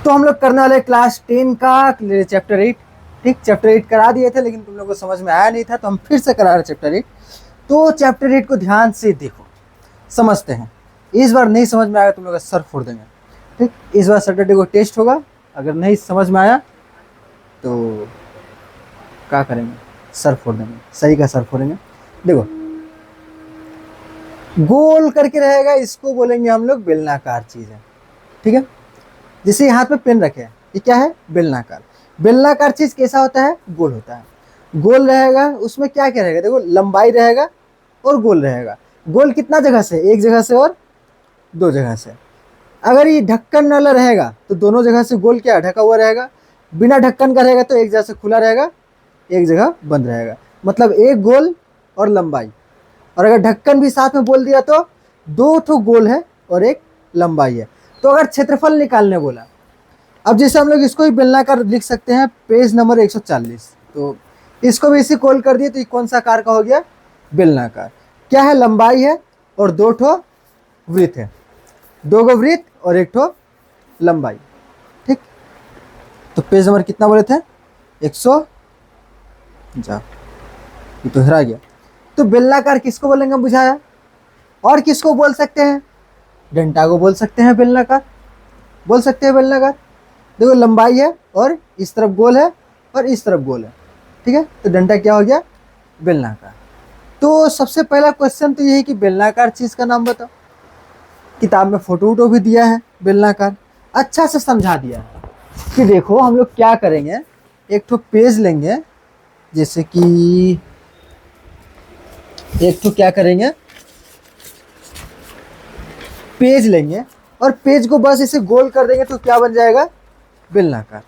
तो हम लोग करने वाले क्लास 10 का चैप्टर 8। ठीक, चैप्टर 8 करा दिए थे लेकिन तुम लोग को समझ में आया नहीं था, तो हम फिर से करा रहे चैप्टर 8। तो चैप्टर 8 को ध्यान से देखो, समझते हैं। इस बार नहीं समझ में आया तुम लोग का सर फोड़ देंगे। ठीक, इस बार सैटरडे को टेस्ट होगा, अगर नहीं समझ में आया तो क्या करेंगे, सर फोड़ देंगे, सही का सर फोड़ेंगे। देखो, गोल करके रहेगा, इसको बोलेंगे हम लोग बेलनाकार चीज है। ठीक है, जैसे हाथ में पेन रखे हैं, ये क्या है, बेलनाकार। बेलनाकार चीज कैसा होता है, गोल होता है। गोल रहेगा, उसमें क्या क्या रहेगा, देखो लंबाई रहेगा और गोल रहेगा। गोल कितना जगह से, एक जगह से और दो जगह से। अगर ये ढक्कन वाला रहेगा तो दोनों जगह से गोल क्या ढका हुआ रहेगा। बिना ढक्कन का रहेगा तो एक जगह से खुला रहेगा, एक जगह बंद रहेगा, मतलब एक गोल और लंबाई। और अगर ढक्कन भी साथ में बोल दिया तो दो ठो गोल है और एक लंबाई है। तो अगर क्षेत्रफल निकालने बोला, अब जैसे हम लोग इसको ही बेलनाकार लिख सकते हैं, पेज नंबर 140। तो इसको भी इसी कॉल कर दिए तो ये कौन सा आकार का हो गया, बेलनाकार। क्या है, लंबाई है और दो ठो वृत्त है, दो गो वृत्त और एक ठो लंबाई। ठीक, तो पेज नंबर कितना बोले थे, 100 जा, ये तो हरा गया। तो बेलनाकार किसको बोलेंगे बुझाया। और किसको बोल सकते हैं, डंडा को बोल सकते हैं बेलनाकार, बोल सकते हैं बेलनाकार। देखो लंबाई है और इस तरफ गोल है और इस तरफ गोल है। ठीक है, तो डंडा क्या हो गया, बेलनाकार। तो सबसे पहला क्वेश्चन तो ये है कि बेलनाकार चीज का नाम बताओ। किताब में फोटो वोटो भी दिया है बेलनाकार, अच्छा से समझा दिया है कि देखो हम लोग क्या करेंगे, एक ठो पेज लेंगे, जैसे कि एक ठो क्या करेंगे, पेज लेंगे और पेज को बस इसे गोल कर देंगे तो क्या बन जाएगा, बेलनाकार।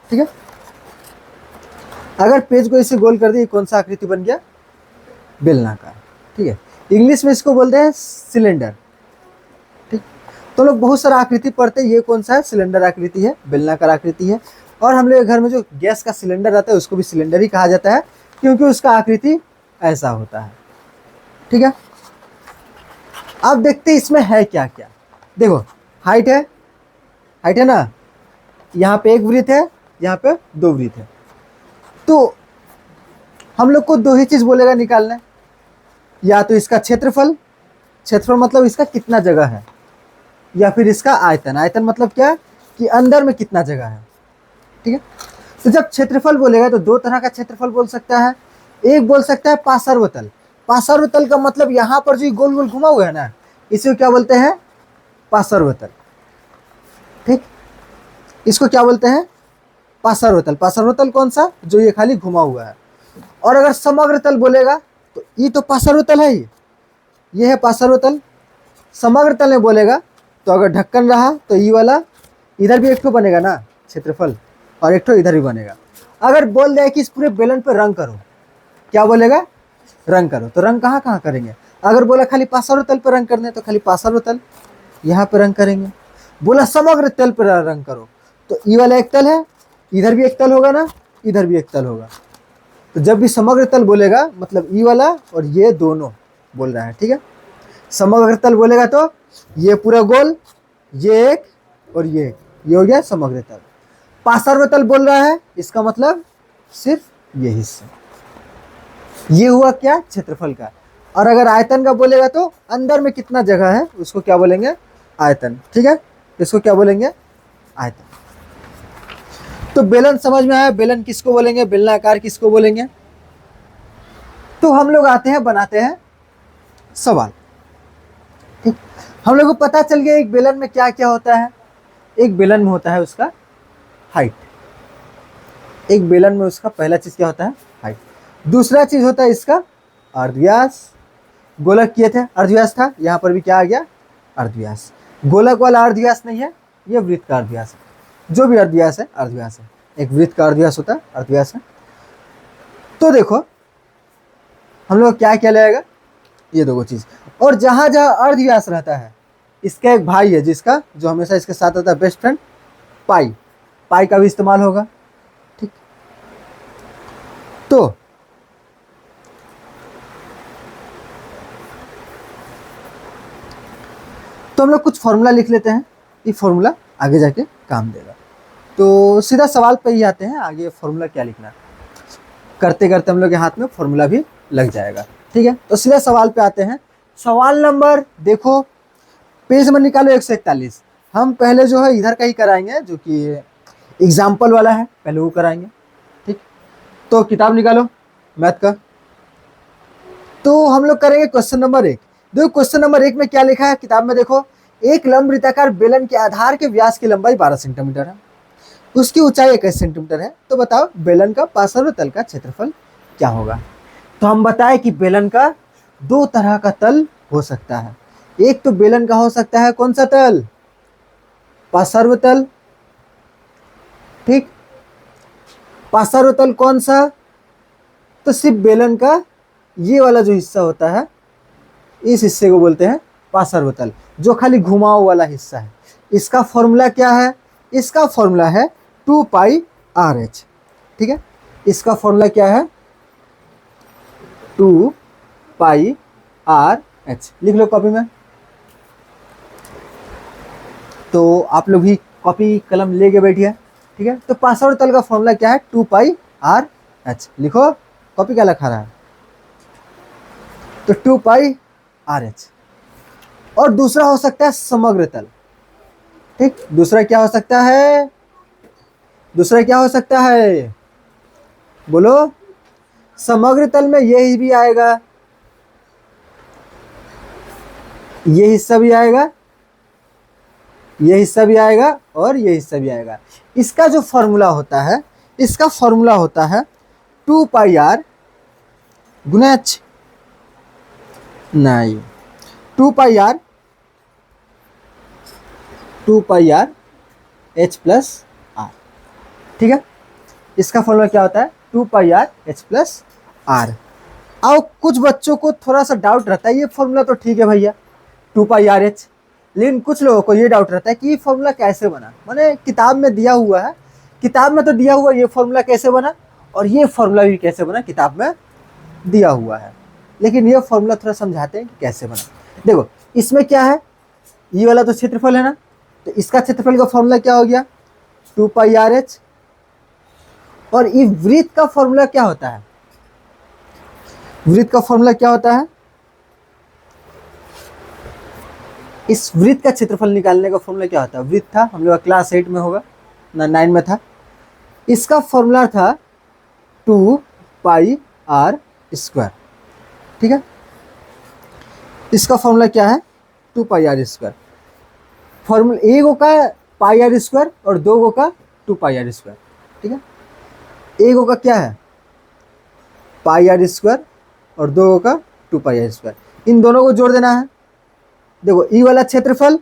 ठीक है, अगर पेज को इसे गोल कर दिए कौन सा आकृति बन गया, बेलनाकार। ठीक है, इंग्लिश में इसको बोलते हैं सिलेंडर। ठीक, तो लोग बहुत सारा आकृति पढ़ते हैं, ये कौन सा है, सिलेंडर आकृति है, बेलनाकार आकृति है। और हम लोग घर में जो गैस का सिलेंडर रहता है उसको भी सिलेंडर ही कहा जाता है, क्योंकि उसका आकृति ऐसा होता है। ठीक है, अब देखते हैं इसमें है क्या क्या। देखो हाइट है, हाइट है ना, यहाँ पे एक वृत्त है, यहाँ पे दो वृत्त है। तो हम लोग को दो ही चीज बोलेगा निकालना, या तो इसका क्षेत्रफल, क्षेत्रफल मतलब इसका कितना जगह है, या फिर इसका आयतन, आयतन मतलब क्या कि अंदर में कितना जगह है। ठीक है, तो जब क्षेत्रफल बोलेगा तो दो तरह का क्षेत्रफल बोल सकता है। एक बोल सकता है पार्श्वतल। पार्श्वतल का मतलब यहाँ पर जो गोल गोल घुमा हुआ है ना, इसे क्या बोलते हैं, पार्श्वतल। ठीक, इसको क्या बोलते हैं, पार्श्वतल। पार्श्वतल कौन सा, जो ये खाली घुमा हुआ है। और अगर समग्र तल बोलेगा तो ये तो पार्श्वतल है, ये है पार्श्वतल। समग्र तल में बोलेगा तो अगर ढक्कन रहा तो ये वाला इधर भी एक ठो बनेगा ना क्षेत्रफल, और एक ठो इधर भी बनेगा। अगर बोल दे कि इस पूरे बेलन पर रंग करो, क्या बोलेगा, रंग करो, तो रंग कहाँ कहाँ करेंगे। अगर बोला खाली पार्श्वतल पर रंग करने तो खाली पार्श्वतल यहाँ पे रंग करेंगे। बोला समग्र तल पर रंग करो तो ये वाला एक तल है, इधर भी एक तल होगा ना, इधर भी एक तल होगा। तो जब भी समग्र तल बोलेगा मतलब ये वाला और ये दोनों बोल रहा है। ठीक है, समग्र तल बोलेगा तो ये पूरा गोल, ये एक और ये एक, ये हो गया समग्र तल। पार्श्वतल बोल रहा है, इसका मतलब सिर्फ ये हिस्सा, ये हुआ क्या, क्षेत्रफल का। और अगर आयतन का बोलेगा तो अंदर में कितना जगह है उसको क्या बोलेंगे, आयतन। ठीक है, इसको क्या बोलेंगे, आयतन। तो बेलन समझ में आया, बेलन किसको बोलेंगे, बेलनाकार किसको बोलेंगे। तो हम लोग आते हैं, बनाते हैं सवाल। ठीक, हम लोग को पता चल गया एक बेलन में क्या क्या होता है। एक बेलन में होता है उसका हाइट, एक बेलन में उसका पहला चीज क्या होता है, हाइट। दूसरा चीज होता है इसका अर्धव्यास। गोलक किए थे अर्धव्यास था, यहाँ पर भी क्या आ गया, अर्धव्यास। गोलक वाला अर्धव्यास नहीं है, ये वृत्त का अर्धव्यास है। जो भी अर्धव्यास है अर्धव्यास है, एक वृत्त का अर्धव्यास होता है, अर्धव्यास है। तो देखो हम लोग क्या क्या लगेगा, ये दो चीज। और जहां जहां अर्धव्यास रहता है, इसका एक भाई है जिसका, जो हमेशा इसके साथ रहता है, बेस्ट फ्रेंड, पाई। पाई का भी इस्तेमाल होगा। ठीक, तो हम लोग कुछ फॉर्मूला लिख लेते हैं। ये फॉर्मूला आगे जाके काम देगा। तो सीधा सवाल पे ही आते हैं, आगे फॉर्मूला क्या लिखना है, करते करते हम लोग के हाथ में फॉर्मूला भी लग जाएगा। ठीक है, तो सीधा सवाल पे आते हैं। सवाल नंबर देखो, पेज नंबर निकालो 141। हम पहले जो है इधर का ही कराएंगे, जो कि एग्जाम्पल वाला है, पहले वो कराएंगे। ठीक, तो किताब निकालो मैथ का। तो हम लोग करेंगे क्वेश्चन नंबर 1। देखो क्वेश्चन नंबर 1 में क्या लिखा है किताब में, देखो एक लंब वृत्ताकार बेलन के आधार के व्यास की लंबाई 12 सेंटीमीटर है, उसकी ऊंचाई 21 सेंटीमीटर है। तो बताओ बेलन का पार्श्व तल का क्षेत्रफल क्या होगा। तो हम बताए कि बेलन का दो तरह का तल हो सकता है। एक तो बेलन का हो सकता है कौन सा तल, पार्श्व तल। ठीक, पार्श्व तल कौन सा, तो सिर्फ बेलन का ये वाला जो हिस्सा होता है, इस हिस्से को बोलते हैं पार्श्व तल, जो खाली घुमाव वाला हिस्सा है। इसका फॉर्मूला क्या है, इसका फॉर्मूला है 2 पाई आर एच। ठीक है, इसका फॉर्मूला क्या है 2 पाई आर एच। लिख लो कॉपी में। तो आप लोग भी कॉपी कलम लेके बैठिए। ठीक है, तो पार्श्व तल का फॉर्मूला क्या है 2 पाई आर एच। लिखो कॉपी क्या लिखा रहा है, तो 2 पाई आर एच। और दूसरा हो सकता है समग्र तल। ठीक, दूसरा क्या हो सकता है, दूसरा क्या हो सकता है, बोलो। समग्र तल में ये भी आएगा, ये हिस्सा भी आएगा, ये हिस्सा भी आएगा और ये हिस्सा भी आएगा। इसका जो फॉर्मूला होता है, इसका फॉर्मूला होता है 2 पाई आर गुना एच, नहीं 2 pi R, 2 pi R H plus R. ठीक है, इसका फॉर्मूला क्या होता है 2 pi R H plus R. आओ कुछ बच्चों को थोड़ा सा डाउट रहता है, ये फॉर्मूला तो ठीक है भैया 2 पाई आर एच, लेकिन कुछ लोगों को ये डाउट रहता है कि ये फॉर्मूला कैसे बना। मैंने किताब में दिया हुआ है, किताब में तो दिया हुआ ये फॉर्मूला कैसे बना, और ये फॉर्मूला भी कैसे बना किताब में दिया हुआ है, लेकिन ये फॉर्मूला थोड़ा समझाते हैं कि कैसे बना। देखो इसमें क्या है, ये वाला तो क्षेत्रफल है ना, तो इसका क्षेत्रफल का फॉर्मूला क्या हो गया 2 पाई आर एच। और ये वृत्त का फॉर्मूला क्या होता है, वृत्त का फॉर्मूला क्या होता है, इस वृत्त का क्षेत्रफल निकालने का फॉर्मूला क्या होता है, वृत्त था हम लोग क्लास 8 में होगा ना 9 में था, इसका फॉर्मूला था 2 पाई आर स्क्वायर। ठीक है, इसका फॉर्मूला क्या है 2 पाई आर स्क्वायर। फॉर्मूला एक गो का पाई आर स्क्वायर और दो गो का 2 पाई आर स्क्वायर। ठीक है, एक गो का क्या है पाई आर स्क्वायर और दो गो का 2 पाई आर स्क्वायर, इन दोनों को जोड़ देना है। देखो ई वाला क्षेत्रफल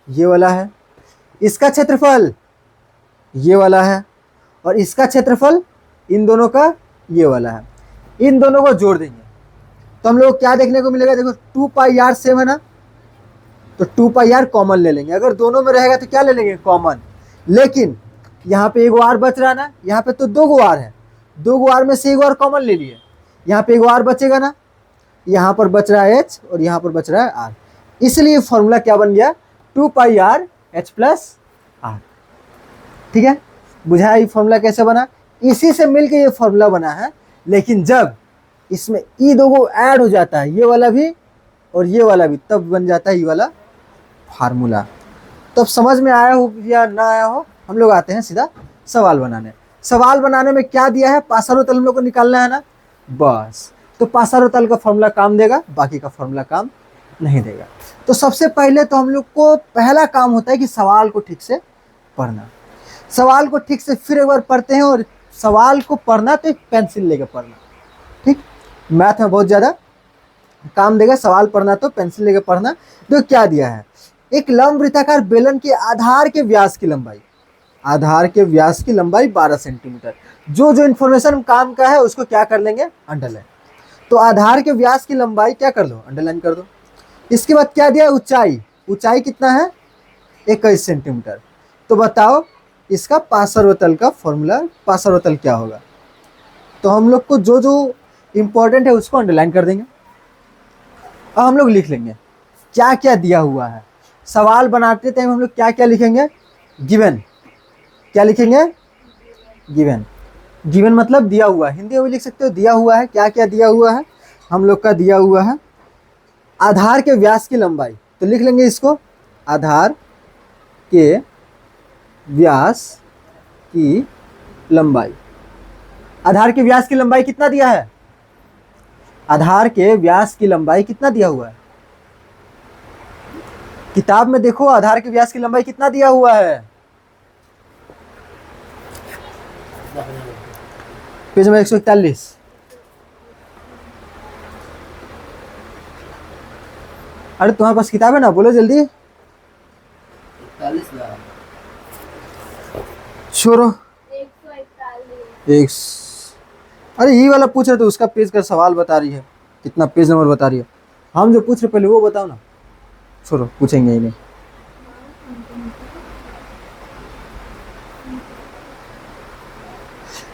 ये वाला है, इसका क्षेत्रफल ये वाला है, और इसका क्षेत्रफल इन दोनों का ये वाला है। इन दोनों को जोड़ देंगे तो हम लोग को क्या देखने को मिलेगा, देखो 2 पाई आर सेम है ना, तो 2 पाई आर कॉमन ले लेंगे। अगर दोनों में रहेगा तो क्या ले लेंगे कॉमन, लेकिन यहाँ पे एक आर बच रहा है ना, यहाँ पे तो 2 गो आर है, 2 गो आर में से एक आर कॉमन ले लिए, यहाँ पे एक आर बचेगा ना, यहाँ पर बच रहा है एच और यहाँ पर बच रहा है आर, इसलिए फॉर्मूला क्या बन गया 2 pi R H plus R. ठीक है, बुझाया ये फॉर्मूला कैसे बना, इसी से मिलके ये फॉर्मूला बना है। लेकिन जब इसमें ई दो को ऐड हो जाता है, ये वाला भी और ये वाला भी, तब बन जाता है ये वाला फार्मूला। तो अब समझ में आया हो या ना आया हो, हम लोग आते हैं सीधा सवाल बनाने। सवाल बनाने में क्या दिया है, पार्श्व तल हम लोग को निकालना है ना, बस। तो पार्श्व तल का फॉर्मूला काम देगा, बाकी का फॉर्मूला काम नहीं देगा। तो सबसे पहले तो हम लोग को पहला काम होता है कि सवाल को ठीक से पढ़ना। सवाल को ठीक से फिर एक बार पढ़ते हैं, और सवाल को पढ़ना तो एक पेंसिल लेकर पढ़ना। ठीक, मैथ में बहुत ज़्यादा काम देगा, सवाल पढ़ना तो पेंसिल लेकर पढ़ना। तो क्या दिया है, एक लंब वृत्ताकार बेलन के आधार के व्यास की लंबाई, आधार के व्यास की लंबाई 12 सेंटीमीटर। जो जो इन्फॉर्मेशन काम का है उसको क्या कर लेंगे अंडरलाइन। तो आधार के व्यास की लंबाई क्या कर लो अंडरलाइन कर दो। इसके बाद क्या दिया ऊंचाई, ऊंचाई कितना है 21 सेंटीमीटर। तो बताओ इसका पार्श्व तल का फॉर्मूला, पार्श्व तल क्या होगा। तो हम लोग को जो जो इंपॉर्टेंट है उसको अंडरलाइन कर देंगे। अब हम लोग लिख लेंगे क्या क्या दिया हुआ है। सवाल बनाते टाइम हम लोग क्या क्या लिखेंगे, गिवन, क्या लिखेंगे? गिवन। गिवन मतलब दिया हुआ, हिंदी में भी लिख सकते हो दिया हुआ है। क्या क्या दिया हुआ है? हम लोग का दिया हुआ है आधार के व्यास की लंबाई, तो लिख लेंगे इसको, आधार के व्यास की लंबाई। आधार के व्यास की लंबाई कितना दिया है? आधार के व्यास की लंबाई कितना दिया हुआ है? किताब में देखो आधार के व्यास की लंबाई कितना दिया हुआ है? Page number 141। अरे तुम्हारे पास किताब है ना, बोलो जल्दी। 41 ना। छोड़ो। 141। अरे ये वाला पूछ रहे थे, उसका पेज का सवाल बता रही है, कितना पेज नंबर बता रही है। हम जो पूछ रहे पहले वो बताओ ना। छोड़ो, पूछेंगे ही नहीं।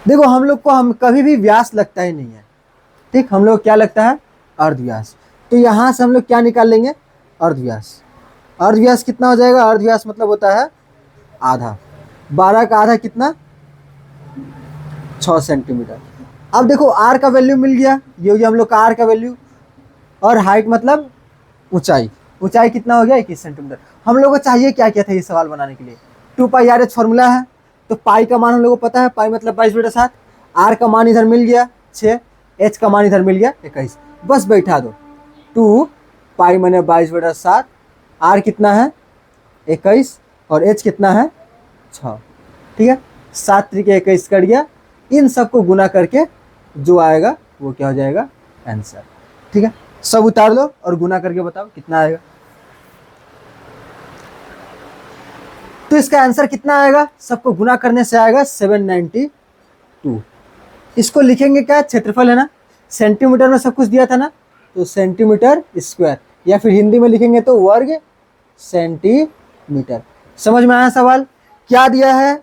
देखो हम लोग को हम कभी भी व्यास लगता ही नहीं है, ठीक। हम लोग क्या लगता है? अर्धव्यास। तो यहां से हम लोग क्या निकाल लेंगे? अर्धव्यास। अर्धव्यास कितना हो जाएगा? अर्धव्यास मतलब होता है आधा। 12 का आधा कितना? 6 सेंटीमीटर। अब देखो आर का वैल्यू मिल गया, ये हो गया हम लोग का आर का वैल्यू। और हाइट मतलब ऊंचाई, ऊंचाई कितना हो गया? 21 सेंटीमीटर। हम लोग को चाहिए क्या क्या था ये सवाल बनाने के लिए? 2πr/h फॉर्मूला है, तो पाई का मान हम लोग को पता है, पाई मतलब 22/7। आर का मान इधर मिल गया 6, एच का मान इधर मिल गया 21। बस बैठा दो, 2 पाई मैंने 22/7, आर कितना है 21 और एच कितना है 6, ठीक है। 7 3 21 कट गया, इन सबको गुना करके जो आएगा वो क्या हो जाएगा? आंसर, ठीक है। सब उतार लो और गुना करके बताओ कितना आएगा। तो इसका आंसर कितना आएगा? सबको गुना करने से आएगा 792। इसको लिखेंगे क्या? क्षेत्रफल है ना, सेंटीमीटर में सब कुछ दिया था ना, तो सेंटीमीटर स्क्वायर, या फिर हिंदी में लिखेंगे तो वर्ग सेंटीमीटर। समझ में आया सवाल? क्या दिया है?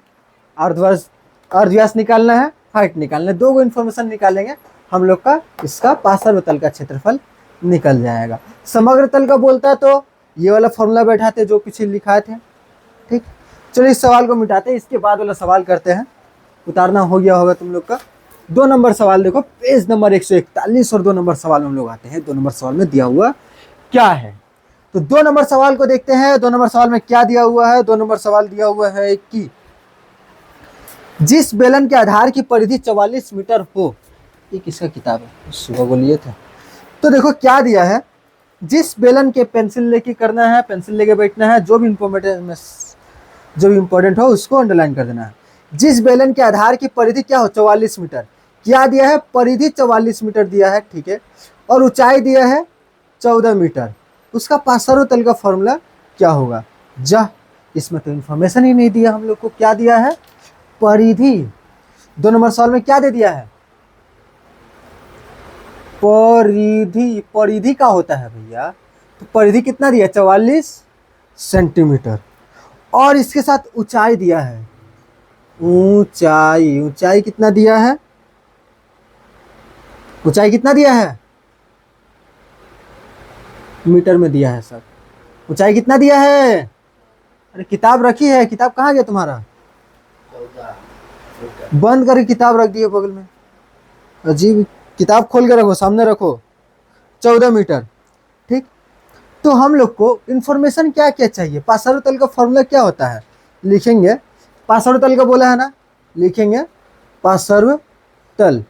अर्धव्यास निकालना है, हाइट निकालना है, 2 इन्फॉर्मेशन निकालेंगे हम लोग का, इसका पार्श्व तल का क्षेत्रफल निकल जाएगा। समग्र तल का बोलता है तो ये वाला फॉर्मूला बैठाते जो पीछे लिखाए थे, ठीक। चलो इस सवाल को मिटाते हैं, इसके बाद वाला सवाल करते हैं। उतारना हो गया होगा तुम लोग का। 2 नंबर सवाल देखो, पेज नंबर 141 और 2 नंबर सवाल में हम लोग आते हैं। 2 नंबर सवाल में दिया हुआ क्या है, तो 2 नंबर सवाल को देखते हैं। 2 नंबर सवाल में क्या दिया हुआ है? 2 नंबर सवाल दिया हुआ है कि जिस बेलन के आधार की परिधि 44 मीटर हो, ये किसका किताब है? सुबह को लिए थे। तो देखो क्या दिया है, जिस बेलन के पेंसिल लेके करना है, पेंसिल लेके बैठना है, जो भी इंपॉर्टेंट हो उसको अंडरलाइन कर देना है। जिस बेलन के आधार की परिधि क्या हो? 44 मीटर। क्या दिया है? परिधि 44 मीटर दिया है, ठीक है। और ऊंचाई दिया है 14 मीटर। उसका पार्श्व तल का फॉर्मूला क्या होगा? जा, इसमें तो इंफॉर्मेशन ही नहीं दिया हम लोग को। क्या दिया है? परिधि। 2 नंबर सवाल में क्या दे दिया है? परिधि। परिधि का होता है भैया, तो परिधि कितना दिया? 44 सेंटीमीटर। और इसके साथ ऊंचाई दिया है, ऊंचाई। ऊंचाई कितना दिया है? ऊंचाई कितना दिया है? मीटर में दिया है सर। ऊंचाई कितना दिया है? अरे किताब रखी है, किताब कहाँ गया तुम्हारा? 14 बंद करके किताब रख दिए बगल में, अजीब। किताब खोल के रखो, सामने रखो। 14 मीटर, ठीक। तो हम लोग को इंफॉर्मेशन क्या क्या चाहिए? पार्श्व तल का फॉर्मूला क्या होता है? लिखेंगे, पार्श्व तल का बोला है ना, लिखेंगे पार्श्व तल।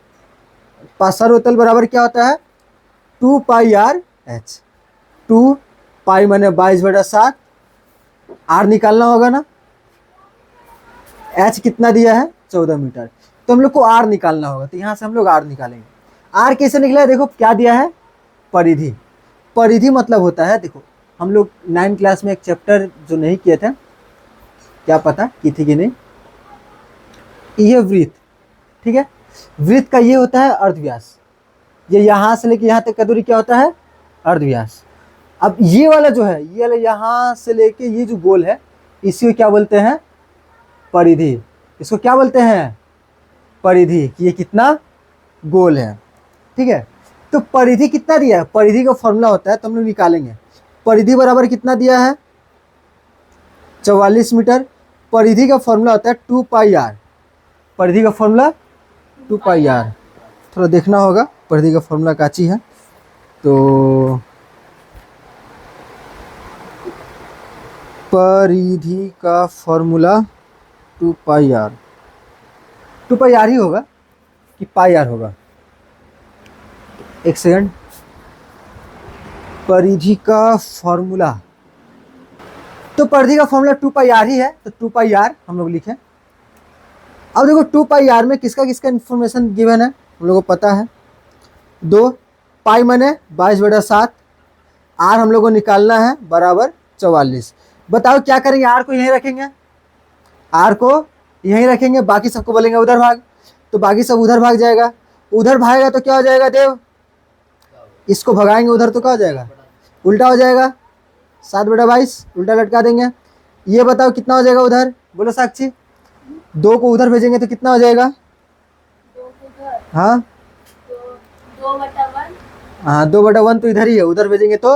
पार्श्व तल बराबर क्या होता है? 2πr/h। 2 पाई मैंने 22/7, आर निकालना होगा ना, एच कितना दिया है? 14 मीटर। तो हम लोग को आर निकालना होगा, तो यहाँ से हम लोग आर निकालेंगे। आर कैसे निकला है? देखो क्या दिया है? परिधि। परिधि मतलब होता है, देखो हम लोग 9th क्लास में एक चैप्टर जो नहीं किए थे, क्या पता की थी कि नहीं, ये वृत्त, ठीक है। वृत्त का ये होता है अर्धव्यास। ये यहाँ से लेके यहाँ तक का दूरी क्या होता है? अर्धव्यास। अब ये वाला जो है, ये वाला यहाँ से लेके ये जो गोल है, इसी को क्या बोलते हैं? परिधि। इसको क्या बोलते हैं? परिधि। कि ये कितना गोल है, ठीक है। तो परिधि कितना दिया है? परिधि का फॉर्मूला होता है, तो हम लोग निकालेंगे। परिधि बराबर कितना दिया है? 44 मीटर। परिधि का फॉर्मूला होता है 2πr। परिधि का फॉर्मूला 2πr। थोड़ा देखना होगा परिधि का फॉर्मूला काची है। तो परिधि का फॉर्मूला 2πr, 2πr ही होगा कि πr होगा? एक सेकंड। परिधि का फॉर्मूला, तो परिधि का फॉर्मूला 2πr ही है, तो 2πr हम लोग लिखें। अब देखो 2πr में किसका किसका इंफॉर्मेशन गिवन है हम लोगों को पता है। 2 पाई मैंने 22/7, आर हम लोग को निकालना है बराबर 44। बताओ क्या करेंगे? आर को यहीं रखेंगे, आर को यहीं रखेंगे, बाकी सबको बोलेंगे उधर भाग, तो बाकी सब उधर भाग जाएगा। उधर भागेगा तो क्या हो जाएगा देव? इसको भगाएंगे उधर तो क्या हो जाएगा? उल्टा हो जाएगा। 7/22 उल्टा लटका देंगे। ये बताओ कितना हो जाएगा उधर? बोलो साक्षी। 2 को उधर भेजेंगे तो कितना हो जाएगा? हाँ 2/1 तो इधर ही है, उधर भेजेंगे तो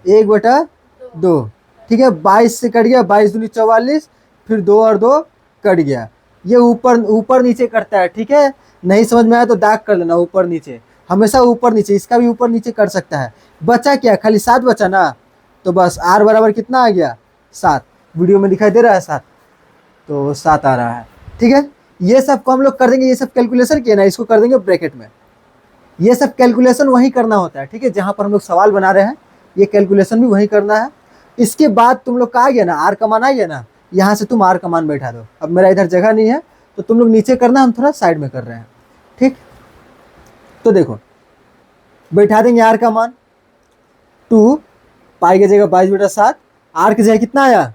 1/2। ठीक है, 22 से कट गया, 22 दूनी 44, फिर 2 और 2 कट गया। ये ऊपर ऊपर नीचे करता है, ठीक है। नहीं समझ में आया तो दाग कर लेना, ऊपर नीचे, हमेशा ऊपर नीचे, इसका भी ऊपर नीचे कर सकता है। बचा क्या? खाली 7 बचा ना, तो बस आर बराबर कितना आ गया? 7। वीडियो में दिखाई दे रहा है 7, तो 7 आ रहा है। ठीक है, ये सब को हम लोग कर देंगे। ये सब कैलकुलेशन किया ना, इसको कर देंगे ब्रैकेट में। ये सब कैलकुलेशन वही करना होता है, ठीक है, जहाँ पर हम लोग सवाल बना रहे हैं, ये कैलकुलेशन भी वही करना है। इसके बाद तुम लोग का आ गया ना, आर का मान आ गया ना, यहाँ से तुम आर का मान बैठा दो। अब मेरा इधर जगह नहीं है तो तुम लोग नीचे करना, हम थोड़ा साइड में कर रहे हैं। ठीक, तो देखो बैठा देंगे आर का मान 2 पाई की जगह 22/7, आर की जगह कितना आया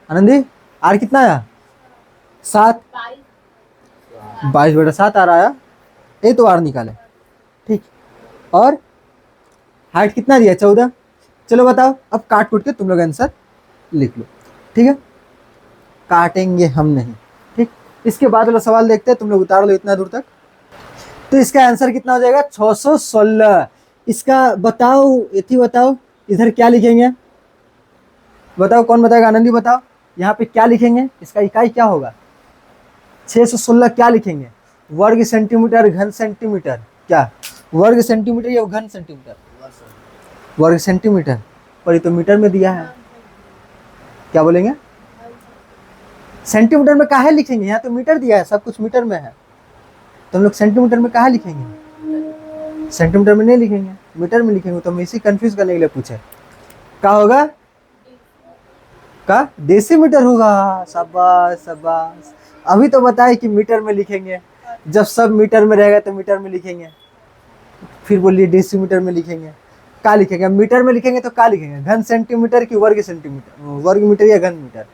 आनंदी? आर कितना आया? 7। 22/7 आर आया, ये तो आर निकाले। ठीक, और हाइट कितना दिया? 14। चलो बताओ, अब काट कूट के तुम लोग आंसर लिख लो। ठीक है, काटेंगे हम नहीं। ठीक, इसके बाद वाला सवाल देखते हैं, तुम लोग उतार लो इतना दूर तक। तो इसका आंसर कितना हो जाएगा? 616। इसका बताओ, इथी बताओ इधर क्या लिखेंगे? बताओ कौन बताएगा? आनंदी बताओ, यहाँ पे क्या लिखेंगे? इसका इकाई क्या होगा? 616 क्या लिखेंगे? वर्ग सेंटीमीटर, घन सेंटीमीटर? क्या वर्ग सेंटीमीटर या घन सेंटीमीटर? वर्ग सेंटीमीटर, पर ये तो मीटर में दिया है। क्या बोलेंगे? सेंटीमीटर में काहे लिखेंगे? यहाँ तो मीटर दिया है, सब कुछ मीटर में है, तो हम लोग सेंटीमीटर में काहे लिखेंगे? सेंटीमीटर में नहीं लिखेंगे, मीटर में लिखेंगे। तो हम इसी कंफ्यूज करने के लिए पूछे। क्या होगा? का डेसीमीटर होगा। शाबाश शाबाश, अभी तो बताए कि मीटर में लिखेंगे। जब सब मीटर में रहेगा तो मीटर में लिखेंगे, फिर बोलिए डेसीमीटर में लिखेंगे। क्या लिखेंगे? मीटर में लिखेंगे तो क्या लिखेंगे? घन सेंटीमीटर की वर्ग सेंटीमीटर, वर्ग मीटर या घन मीटर?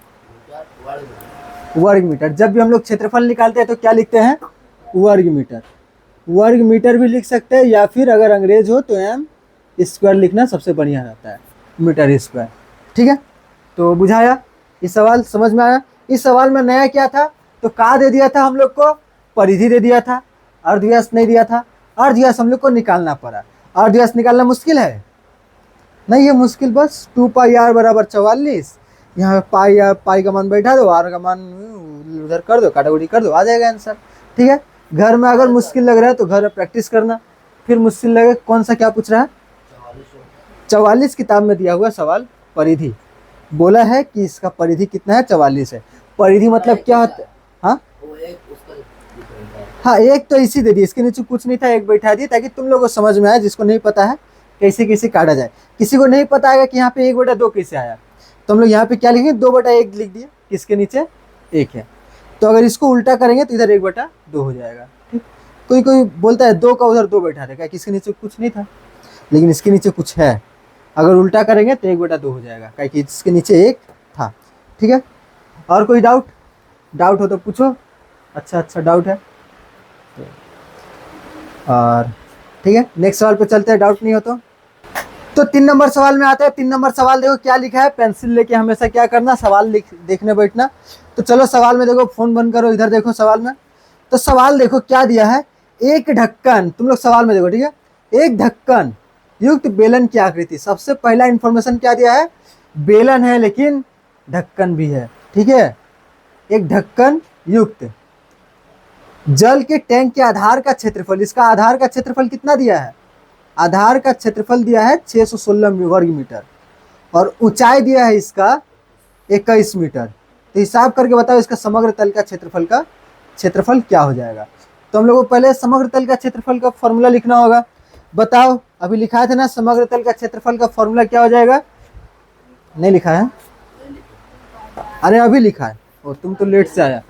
वर्ग मीटर। जब भी हम लोग क्षेत्रफल निकालते हैं तो क्या लिखते हैं? वर्ग मीटर। वर्ग मीटर भी लिख सकते हैं, या फिर अगर अंग्रेज हो तो एम स्क्वायर लिखना सबसे बढ़िया रहता है, मीटर स्क्वायर। ठीक है, तो बुझाया? इस सवाल समझ में आया? इस सवाल में नया क्या था? तो का दे दिया था हम लोग को? परिधि दे दिया था, अर्धव्यास नहीं दिया था। अर्धव्यास हम लोग को निकालना पड़ा। अर्धव्यास निकालना मुश्किल है? नहीं है मुश्किल, बस 2πr बराबर 44। यहाँ पे पाई का मान बैठा दो, आर का मान उधर कर दो, काटाकुटी कर दो, आ जाएगा आंसर। ठीक है, घर में अगर मुश्किल लग रहा है तो घर में प्रैक्टिस करना, फिर मुश्किल लगे। कौन सा क्या पूछ रहा है? 44 किताब में दिया हुआ सवाल परिधि बोला है कि इसका परिधि कितना है? 44 है। परिधि मतलब क्या होता है? हाँ हाँ, एक तो इसी दे दी, इसके नीचे कुछ नहीं था, एक बैठा दिया ताकि तुम लोगों को समझ में आए। जिसको नहीं पता है कैसे कैसे काटा जाए, किसी को नहीं पता है कि यहाँ पे 1/2 कैसे आया, तो हम लोग यहाँ पे क्या लिखेंगे? 2/1 लिख दिए, किसके नीचे 1 है। तो अगर इसको उल्टा करेंगे तो इधर 1/2 हो जाएगा। ठीक, कोई कोई बोलता है 2 का उधर 2 बैठा देगा, किसके नीचे कुछ नहीं था, लेकिन इसके नीचे कुछ है। अगर उल्टा करेंगे तो 1/2 हो जाएगा, क्योंकि इसके नीचे 1 था। ठीक है, और कोई डाउट हो तो पूछो। अच्छा डाउट है और ठीक है, नेक्स्ट सवाल पे चलते हैं, डाउट नहीं हो तो 3 नंबर सवाल में आता है। 3 नंबर सवाल देखो क्या लिखा है। पेंसिल लेके हमेशा क्या करना? सवाल देखने बैठना। तो चलो सवाल में देखो, फोन बंद करो, इधर देखो सवाल में। तो सवाल देखो क्या दिया है? एक ढक्कन, तुम लोग सवाल में देखो, ठीक है, एक ढक्कन युक्त बेलन की आकृति। सबसे पहला इंफॉर्मेशन क्या दिया है? बेलन है लेकिन ढक्कन भी है। ठीक है, एक ढक्कन युक्त जल के टैंक के आधार का क्षेत्रफल, इसका आधार का क्षेत्रफल कितना दिया है? आधार का क्षेत्रफल दिया है 616 वर्ग मीटर और ऊंचाई दिया है इसका 21 मीटर। तो हिसाब करके बताओ इसका समग्र तल का क्षेत्रफल क्या हो जाएगा। तो हम लोग को पहले समग्र तल का क्षेत्रफल का फॉर्मूला लिखना होगा। बताओ, अभी लिखा था ना समग्र तल का क्षेत्रफल का फॉर्मूला क्या हो जाएगा? नहीं लिखा है? अरे अभी लिखा है, और तुम तो लेट से आया।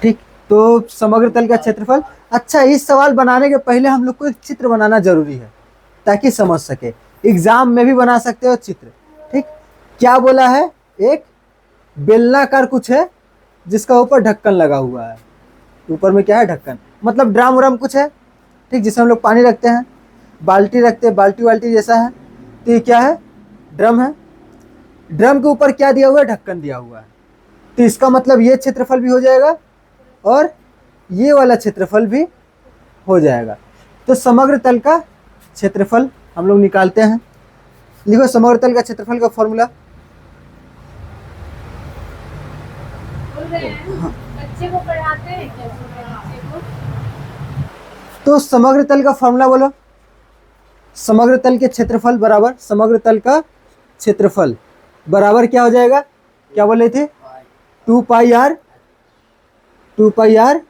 ठीक, तो समग्र तल का क्षेत्रफल। अच्छा, इस सवाल बनाने के पहले हम लोग को एक चित्र बनाना जरूरी है ताकि समझ सके। एग्जाम में भी बना सकते हो चित्र। ठीक, क्या बोला है? एक बेलनाकार कुछ है जिसका ऊपर ढक्कन लगा हुआ है। ऊपर में क्या है? ढक्कन, मतलब ड्राम व्राम कुछ है, ठीक, जिसमें हम लोग पानी रखते हैं, बाल्टी रखते हैं, बाल्टी वाल्टी जैसा है। तो ये क्या है? ड्रम है। ड्रम के ऊपर क्या दिया हुआ है? ढक्कन दिया हुआ है। तो इसका मतलब ये क्षेत्रफल भी हो जाएगा और ये वाला क्षेत्रफल भी हो जाएगा। तो समग्र तल का क्षेत्रफल हम लोग निकालते हैं। लिखो समग्र तल का क्षेत्रफल का फॉर्मूला। बच्चे को पढ़ाते हैं क्या? बच्चे को तो समग्र तल का फॉर्मूला बोलो। समग्र तल के क्षेत्रफल बराबर समग्र तल का क्षेत्रफल बराबर क्या हो जाएगा? क्या बोले थे? 2 pi R, 2 pi are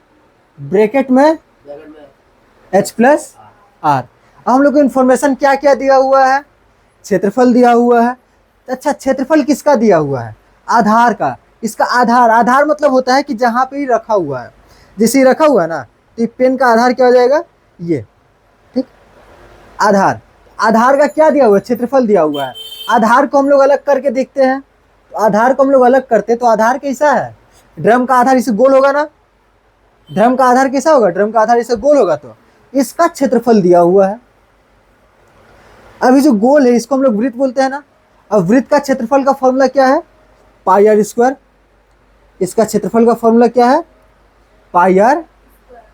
bracket में h प्लस आर। हम लोग को इन्फॉर्मेशन क्या क्या दिया हुआ है? क्षेत्रफल दिया हुआ है। अच्छा, क्षेत्रफल किसका दिया हुआ है? आधार का। इसका आधार मतलब होता है कि जहाँ पे ही रखा हुआ है, जैसे ही रखा हुआ है ना, तो पेन का आधार क्या हो जाएगा? ये। ठीक, आधार का क्या दिया हुआ है? क्षेत्रफल दिया हुआ है। आधार को हम लोग अलग करके देखते हैं। तो आधार को हम लोग अलग करते हैं तो आधार कैसा है? ड्रम का आधार इसे गोल होगा ना? ड्रम का आधार कैसा होगा? ड्रम का आधार इसे गोल होगा। तो इसका क्षेत्रफल दिया हुआ है। अभी जो गोल है इसको हम लोग वृत्त बोलते हैं ना। अब वृत्त का क्षेत्रफल का फॉर्मूला क्या है? पाई आर स्क्वायर। इसका क्षेत्रफल का फॉर्मूला क्या है? पाई आर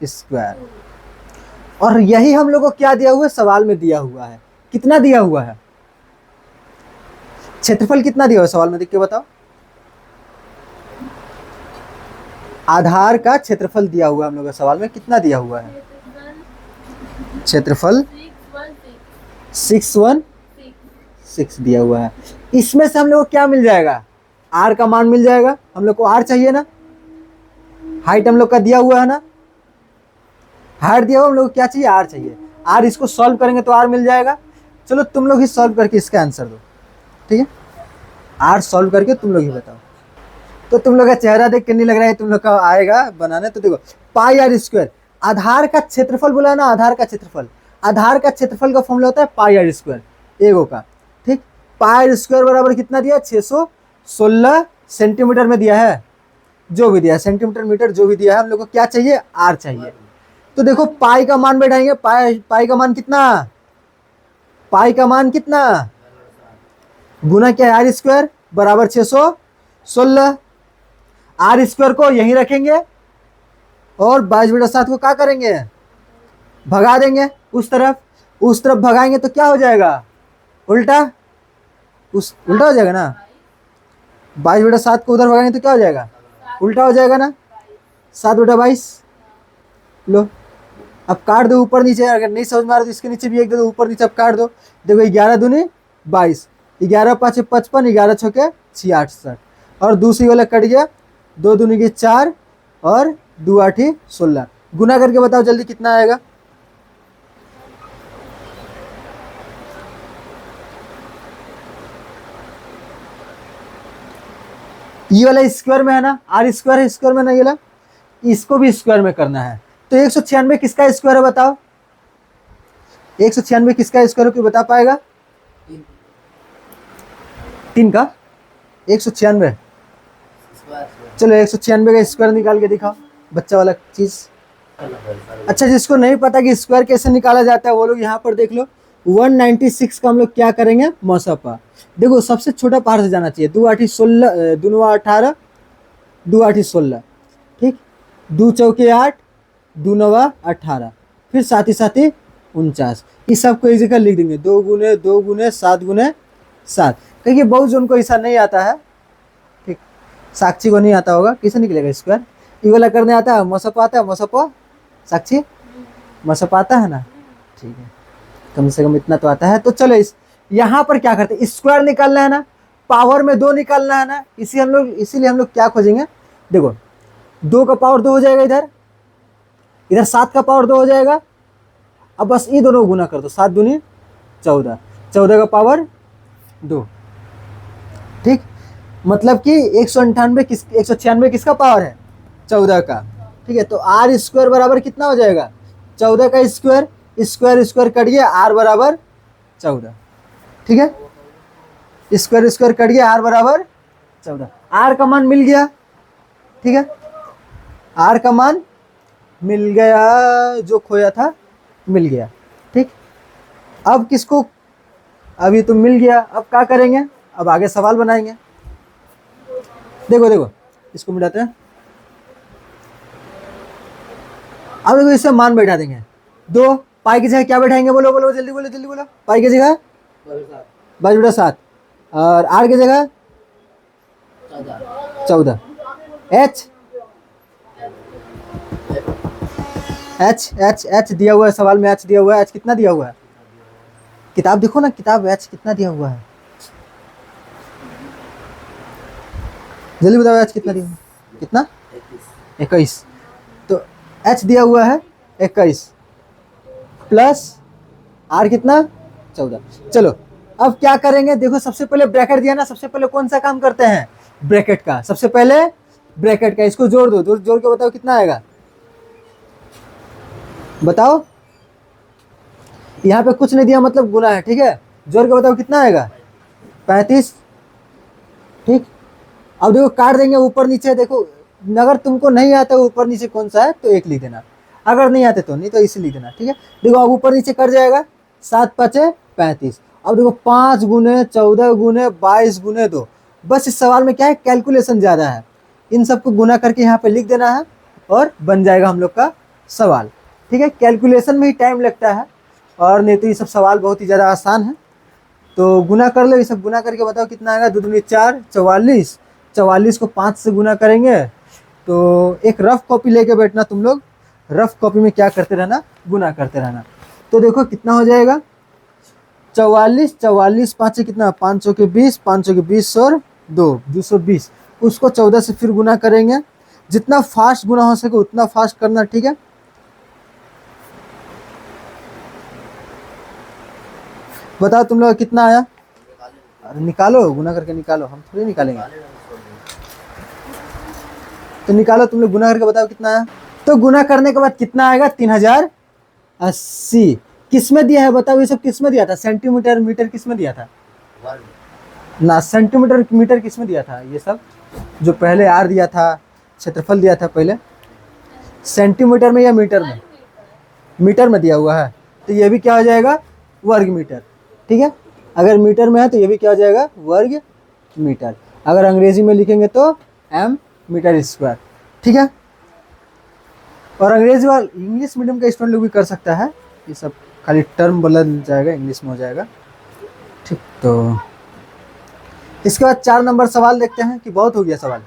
स्क्वायर। और यही हम लोग को क्या दिया हुआ है? सवाल में दिया हुआ है। कितना दिया हुआ है? क्षेत्रफल कितना दिया हुआ है सवाल में? देख के बताओ। आधार का क्षेत्रफल दिया हुआ है हम लोग के सवाल में। कितना दिया हुआ है क्षेत्रफल? 616 दिया हुआ है। इसमें से हम लोग को क्या मिल जाएगा? आर का मान मिल जाएगा। हम लोग को आर चाहिए ना, हाइट हम लोग का दिया हुआ है ना, हाइट दिया हुआ, हम लोग को क्या चाहिए? आर चाहिए। आर इसको सॉल्व करेंगे तो आर मिल जाएगा। चलो तुम लोग ही सॉल्व करके इसका आंसर दो। ठीक है, आर सॉल्व करके तुम लोग ही बताओ। तो तुम लोग का चेहरा देख के नहीं लग रहा है तुम लोग का आएगा बनाने। तो देखो, पाई आर स्क्वायर आधार का क्षेत्रफल बोला ना, आधार का क्षेत्रफल। आधार का क्षेत्रफल का फॉर्मूला होता है पाई आर स्क्वायर एगो का। ठीक, पाई आर स्क्वायर बराबर कितना दिया? 616 सेंटीमीटर में दिया है। जो भी दिया है, सेंटीमीटर मीटर जो भी दिया है, हम लोग को क्या चाहिए? आर चाहिए। तो देखो पाई का मान बैठाएंगे। पाई का मान कितना? पाई का मान कितना? गुना क्या है? आर स्क्वायर बराबर 616। आर स्क्वायर को यहीं रखेंगे और 22/7 को क्या करेंगे? भगा देंगे उस तरफ भगाएंगे तो क्या हो जाएगा? उल्टा हो जाएगा ना। 22/7 को उधर भगाएंगे तो क्या हो जाएगा? उल्टा हो जाएगा ना। 7/22। लो अब काट दो ऊपर नीचे। अगर नहीं समझ में आ रहा तो इसके नीचे भी एक दे दो, ऊपर नीचे अब काट दो। देखो 11 दूनी 22, 11 5 55, 11 6 66 और दूसरी वाला कट गया। 2 दूनी की 4 और 2 8 16। गुना करके बताओ जल्दी कितना आएगा? ये वाला स्क्वायर में है ना, आर स्क्वायर है स्क्वायर में ना, ये वाला इसको भी स्क्वायर में करना है। तो 196 किसका स्क्वायर है बताओ? 196 किसका स्क्वायर है, कोई बता पाएगा? 3 का 196। चलो 196 का स्क्वायर निकाल के दिखाओ, बच्चा वाला चीज। अच्छा, जिसको नहीं पता कि स्क्वायर कैसे निकाला जाता है वो लोग यहाँ पर देख लो। 196 का हम लोग क्या करेंगे? मौसापा। देखो सबसे छोटा पहाड़ से जाना चाहिए। 2 8 16, 2 9 18, 2 8 16। ठीक, 2 चौके 8, 2 9 18, फिर साथ ही 49। इस सब को एक जगह लिख देंगे। 2 गुने 2 गुने 7 गुने 7, क्योंकि बहुत जो उनको ऐसा नहीं आता है। ठीक, साक्षी को नहीं आता होगा, किसे निकलेगा स्क्वायर? ये वाला करने आता है, मसप आता है, मसप साक्षी मसप आता है ना, ठीक है, कम से कम इतना तो आता है। तो चलो इस यहाँ पर क्या करते हैं, स्क्वायर निकालना है ना, पावर में 2 निकालना है ना, इसीलिए हम लोग क्या खोजेंगे, देखो 2 का पावर 2 हो जाएगा, इधर 7 का पावर 2 हो जाएगा। अब बस ये दोनों गुना कर दो, 7 दूनी 14, 14 का पावर 2, ठीक। मतलब कि 196 किसका पावर है, 14 का, ठीक है। तो आर स्क्वायर बराबर कितना हो जाएगा, 14 का स्क्वायर, स्क्वायर स्क्वायर कट गया, आर बराबर 14, ठीक है। स्क्वायर स्क्वायर कट गया, आर बराबर 14, आर का मान मिल गया, ठीक है, आर का मान मिल गया, जो खोया था मिल गया, ठीक। अब किसको, अभी तो मिल गया, अब क्या करेंगे, अब आगे सवाल बनाएंगे। देखो देखो इसको मिटाते हैं, अब देखो इसे मान बैठा देंगे, 2 पाई की जगह क्या बैठाएंगे, बोलो बोलो जल्दी बोलो जल्दी बोलो, पाई की जगह 22/7 और आर की जगह 14, एच एच एच एच दिया हुआ है, सवाल में एच दिया हुआ है, एच कितना दिया हुआ है, किताब देखो ना, किताब एच कितना दिया हुआ है, जल्दी बताओ एच कितना दिया हुआ है, कितना 21, तो एच दिया हुआ है 21 प्लस आर कितना 14। चलो अब क्या करेंगे, देखो सबसे पहले ब्रैकेट दिया ना, सबसे पहले कौन सा काम करते हैं, ब्रैकेट का, सबसे पहले ब्रैकेट का, इसको जोड़ दो, जोड़ के बताओ कितना आएगा, बताओ, यहाँ पे कुछ नहीं दिया मतलब गुना है, ठीक है, जोड़ के बताओ कितना आएगा 35, ठीक। अब देखो काट देंगे ऊपर नीचे, देखो अगर तुमको नहीं आता ऊपर नीचे कौन सा है तो 1 लिख देना, अगर नहीं आते तो नहीं तो इसे लिख देना, ठीक है। देखो अब ऊपर नीचे कट जाएगा, 7 5 35, अब देखो 5 गुने 14 गुने 22 गुने 2, बस इस सवाल में क्या है, कैलकुलेशन ज़्यादा है, इन सबको गुना करके यहाँ पे लिख देना है और बन जाएगा हम लोग का सवाल, ठीक है। कैलकुलेशन में ही टाइम लगता है, और नहीं तो ये सब सवाल बहुत ही ज़्यादा आसान है। तो गुना कर लो, ये सब गुना करके बताओ कितना आएगा, 2 दूनी 4, 44, 44 को 5 से गुना करेंगे। तो एक रफ कॉपी लेके बैठना तुम लोग, रफ कॉपी में क्या करते रहना, गुना करते रहना। तो देखो कितना हो जाएगा, 44, 44 5 कितना, 500 के 20, 500 के 20 और 2 220, उसको 14 से फिर गुना करेंगे, जितना फास्ट गुना हो सके उतना फास्ट करना, ठीक है। बताओ तुम लोग कितना आया, अरे निकालो, गुना करके निकालो, हम थोड़ी निकालेंगे, तो निकालो तुम लोग, गुना करके बताओ कितना आया। तो गुना करने के बाद कितना आएगा, 3080, किस में दिया है बताओ, ये सब किस में दिया था, सेंटीमीटर मीटर किस में दिया था ना, सेंटीमीटर मीटर किस में दिया था, ये सब जो पहले आर दिया था, क्षेत्रफल दिया था पहले, सेंटीमीटर में या मीटर में, मीटर में दिया हुआ है, तो ये भी क्या हो जाएगा, वर्ग मीटर, ठीक है। अगर मीटर में है तो ये भी क्या हो जाएगा, वर्ग मीटर, अगर अंग्रेजी में लिखेंगे तो एम मीटर स्क्वायर, ठीक है। और अंग्रेजी वाला इंग्लिश मीडियम का स्टूडेंट लोग भी कर सकता है, ये सब खाली टर्म बदल जाएगा, इंग्लिश में हो जाएगा, ठीक। तो इसके बाद 4 नंबर सवाल देखते हैं कि बहुत हो गया सवाल,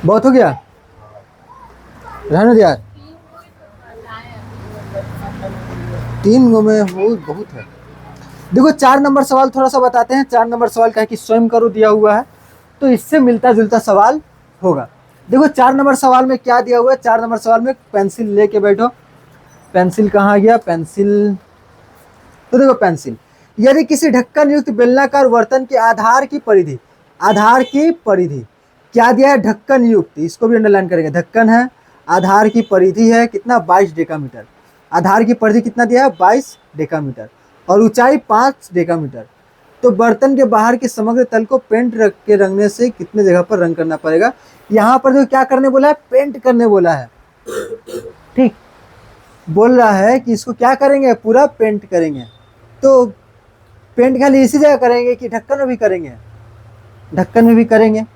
बहुत हो गया, रहने दे यार, 3 गो में हो बहुत है। देखो 4 नंबर सवाल थोड़ा सा बताते हैं, 4 नंबर सवाल क्या है कि स्वयं करो दिया हुआ है, तो इससे मिलता जुलता सवाल होगा। देखो 4 नंबर सवाल में क्या दिया हुआ है, 4 नंबर सवाल में पेंसिल लेके बैठो, पेंसिल कहाँ गया, पेंसिल, तो देखो पेंसिल, यदि किसी ढक्कन युक्त बेलनाकार बर्तन के आधार की परिधि, आधार की परिधि क्या दिया है, ढक्कन युक्त, इसको भी अंडरलाइन करेंगे, ढक्कन है, आधार की परिधि है कितना, 22 डेकामीटर, आधार की परिधि कितना दिया है, 22 डेकामीटर, और ऊंचाई 5 डेकामीटर, तो बर्तन के बाहर के समग्र तल को पेंट रख के रंगने से कितने जगह पर रंग करना पड़ेगा। यहाँ पर जो क्या करने बोला है, पेंट करने बोला है, ठीक, बोल रहा है कि इसको क्या करेंगे, पूरा पेंट करेंगे। तो पेंट खाली इसी जगह करेंगे कि ढक्कन में भी करेंगे, ढक्कन में भी करेंगे।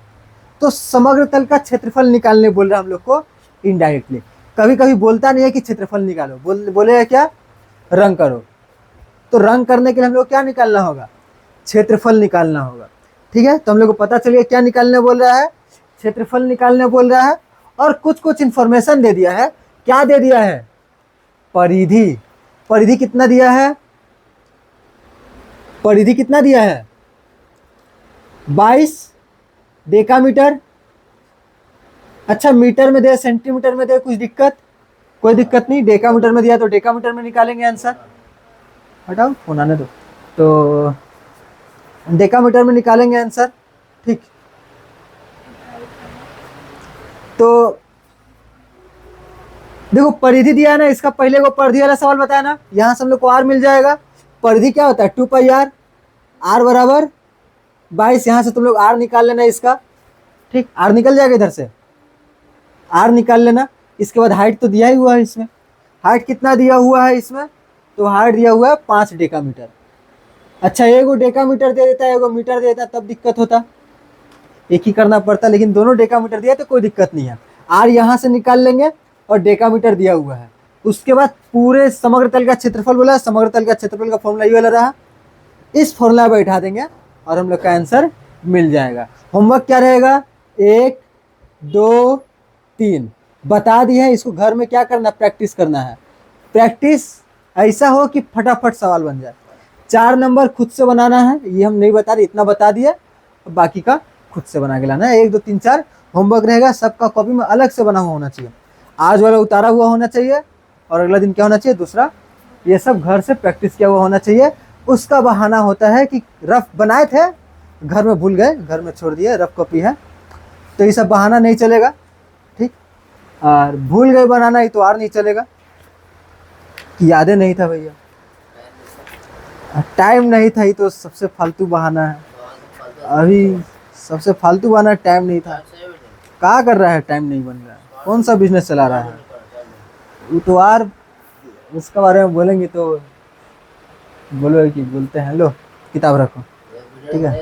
तो समग्र तल का क्षेत्रफल निकालने बोल रहा है हम लोग को इनडायरेक्टली, कभी कभी बोलता नहीं है कि क्षेत्रफल निकालो, बोलेगा क्या, रंग करो। तो रंग करने के लिए हम लोग क्या निकालना होगा, क्षेत्रफल निकालना होगा। ठीक है, तो हम लोग को पता चल गया क्या निकालने बोल रहा है, क्षेत्रफल निकालने बोल रहा है। और कुछ कुछ इंफॉर्मेशन दे दिया है। क्या दे दिया है? परिधि। परिधि कितना दिया है? परिधि कितना दिया है? 22 डेकामीटर। अच्छा, मीटर में दे, सेंटीमीटर में दे, कुछ दिक्कत? कोई दिक्कत नहीं। डेकामीटर में दिया तो डेकामीटर में निकालेंगे आंसर। हटाओ, फोन आने दो। तो डेकामीटर में निकालेंगे आंसर। ठीक, तो देखो परिधि दिया है ना, इसका पहले को परिधि वाला सवाल बताया ना, यहां से हम लोग को आर मिल जाएगा। परिधि क्या होता है? 2 पाई आर। आर बराबर 22। यहां से तुम लोग आर निकाल लेना इसका। ठीक, आर निकल जाएगा इधर से, आर निकाल लेना। इसके बाद हाइट तो दिया ही हुआ है इसमें। हाइट कितना दिया हुआ है इसमें? तो हाइट दिया हुआ है 5 डेकामीटर। अच्छा, एगो डेकामीटर दे देता है, एगो मीटर दे देता, तब दिक्कत होता, एक ही करना पड़ता। लेकिन दोनों डेकामीटर दिया तो कोई दिक्कत नहीं है। आर यहाँ से निकाल लेंगे और डेकामीटर दिया हुआ है। उसके बाद पूरे समग्र तल का क्षेत्रफल बोला, समग्र तल का क्षेत्रफल का फॉर्मूला ये वाला रहा। इस फॉर्मूला पर बैठा देंगे और हम लोग का आंसर मिल जाएगा। होमवर्क क्या रहेगा? 1 2 3 बता दिए हैं। इसको घर में क्या करना? प्रैक्टिस करना है। प्रैक्टिस ऐसा हो कि फटाफट सवाल बन जाए। 4 नंबर खुद से बनाना है, ये हम नहीं बता रहे, इतना बता दिया। बाकी का खुद से बना के लाना है। 1 2 3 4 होमवर्क रहेगा। सबका कॉपी में अलग से बना हुआ होना चाहिए। आज वाला उतारा हुआ होना चाहिए और अगला दिन क्या होना चाहिए? दूसरा। ये सब घर से प्रैक्टिस किया हुआ होना चाहिए। उसका बहाना होता है कि रफ बनाए थे, घर में भूल गए, घर में छोड़ दिए, रफ कॉपी है, तो ये सब बहाना नहीं चलेगा। ठीक, और भूल गए बनाना ही तो और नहीं चलेगा कि यादें नहीं था भैया, टाइम नहीं था, ही तो सबसे फालतू बहाना है। अभी सबसे फालतू बहाना टाइम नहीं था। क्या कर रहा है? टाइम नहीं बन रहा है, कौन सा बिजनेस चला रहा है? वो तो यार उसके बारे में बोलेंगे तो बोलो कि बोलते हैं, लो किताब रखो, ठीक है।